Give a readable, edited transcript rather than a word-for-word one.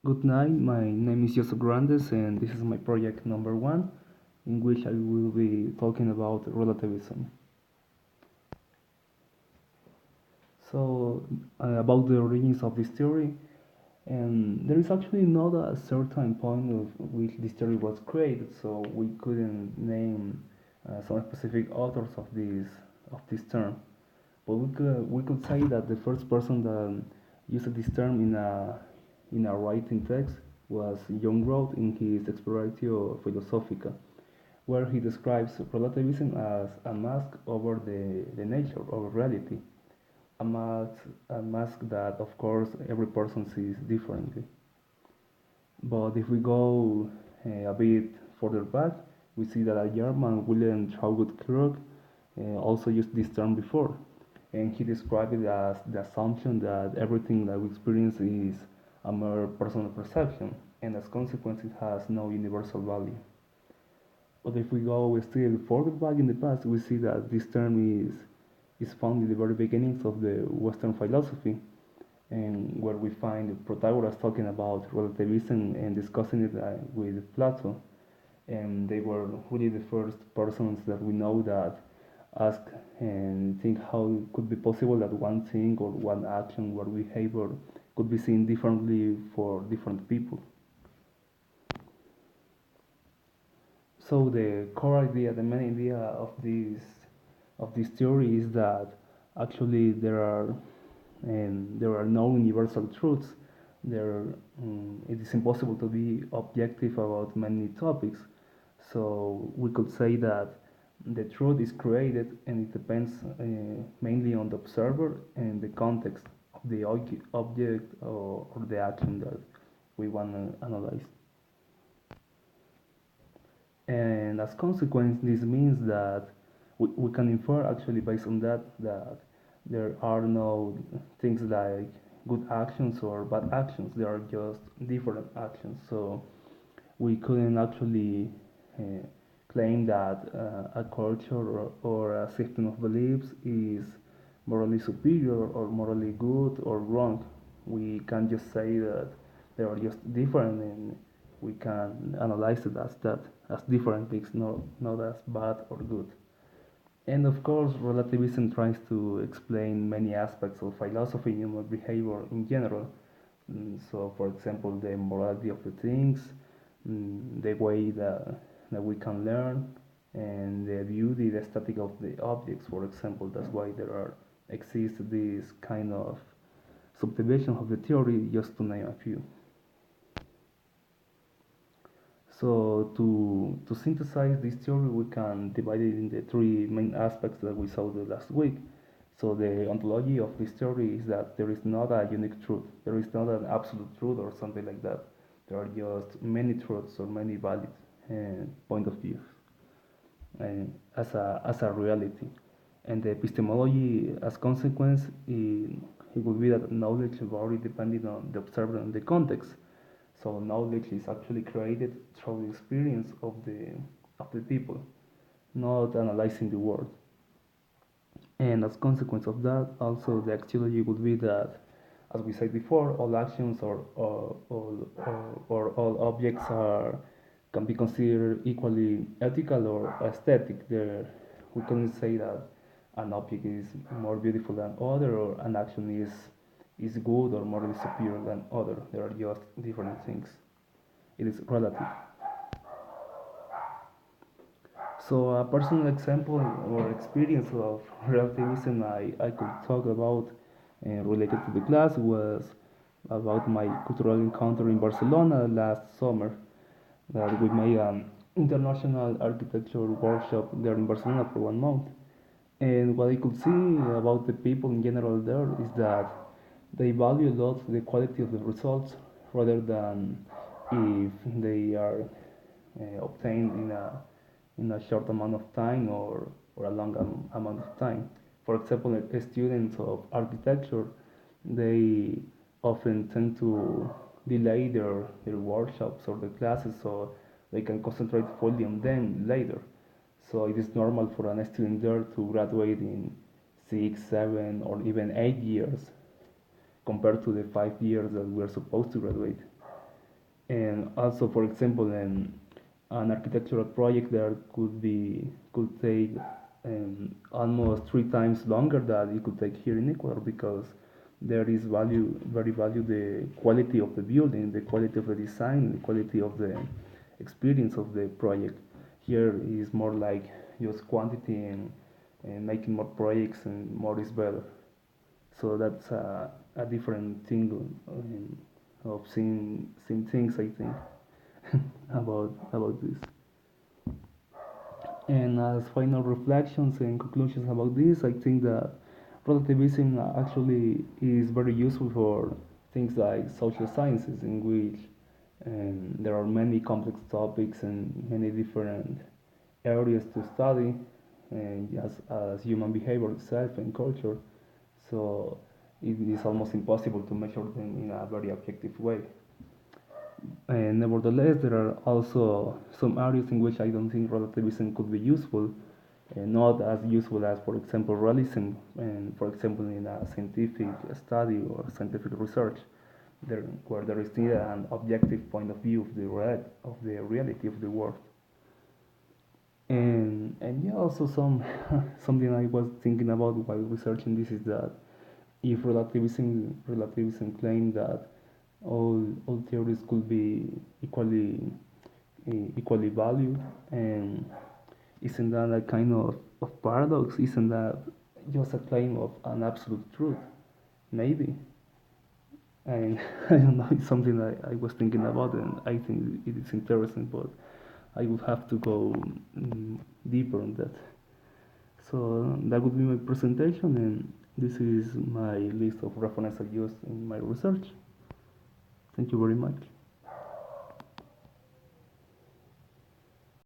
Good night, my name is Joseph Grandes, and this is my project number one, in which I will be talking about relativism. So, about the origins of this theory, and there is actually not a certain point of which this theory was created, so we couldn't name some specific authors of this term. But we could say that the first person that used this term in a writing text was John Grote in his Exploratio Philosophica, where he describes relativism as a mask over the nature of reality, a mask that, of course, every person sees differently. But if we go a bit further back, we see that a German, William Traugott Kirk, also used this term before, and he described it as the assumption that everything that we experience is a mere personal perception, and as consequence, it has no universal value. But if we go still further back in the past, we see that this term is found in the very beginnings of the Western philosophy, and where we find Protagoras talking about relativism and discussing it with Plato. And they were really the first persons that we know that ask and think how it could be possible that one thing or one action or behavior could be seen differently for different people. So the core idea, the main idea of this theory is that actually there are no universal truths. It is impossible to be objective about many topics. So we could say that the truth is created and it depends mainly on the observer and the context of the object or the action that we want to analyze. And as consequence, this means that we can infer actually based on that there are no things like good actions or bad actions. There are just different actions. So we couldn't actually uh, claim that a culture or a system of beliefs is morally superior or morally good or wrong. We can just say that they are just different, and we can analyze it as that, as different things, not as bad or good. And of course, relativism tries to explain many aspects of philosophy and human behavior in general. So, for example, the morality of the things, the way that we can learn, and the beauty, the aesthetic of the objects, for example. That's why there are exist this kind of subdivision of the theory, just to name a few. So to synthesize this theory, we can divide it into three main aspects that we saw the last week. So the ontology of this theory is that there is not a unique truth. There is not an absolute truth or something like that. There are just many truths or many valid point of views as a reality. And the epistemology, as consequence, it will be that knowledge vary depending on the observer and the context. So knowledge is actually created through the experience of the people, not analyzing the world. And as consequence of that, also the axiology would be that, as we said before, all actions or all objects can be considered equally ethical or aesthetic. We couldn't say that an object is more beautiful than other, or an action is good or morally superior than other. There are just different things. It is relative. So a personal example or experience of relativism I could talk about related to the class was about my cultural encounter in Barcelona last summer that we made an international architecture workshop there in Barcelona for 1 month. And what I could see about the people in general there is that they value a lot the quality of the results rather than if they are obtained in a short amount of time or a long amount of time. For example, students of architecture, they often tend to delay their workshops or their classes so they can concentrate fully on them later. So it is normal for an student there to graduate in 6, 7, or even 8 years compared to the 5 years that we're supposed to graduate. And also, for example, an architectural project there could take almost 3 times longer than it could take here in Ecuador, because there is very value the quality of the building, the quality of the design, the quality of the experience of the project. Here is more like just quantity, and making more projects and more is better. So that's a different thing of seeing things, I think, about this. And as final reflections and conclusions about this, I think that relativism actually is very useful for things like social sciences, in which there are many complex topics and many different areas to study, and as human behavior itself and culture. So it is almost impossible to measure them in a very objective way. And nevertheless, there are also some areas in which I don't think relativism could be useful, not as useful as, for example, realism, and for example, in a scientific study or scientific research, where there is still an objective point of view of the reality of the world. And yeah, also something I was thinking about while researching this is that if relativism claimed that all theories could be equally valued, and isn't that a kind of paradox? Isn't that just a claim of an absolute truth? Maybe. And I don't know, it's something I was thinking about, and I think it is interesting, but I would have to go deeper on that. So that would be my presentation, and this is my list of references I used in my research. Thank you very much.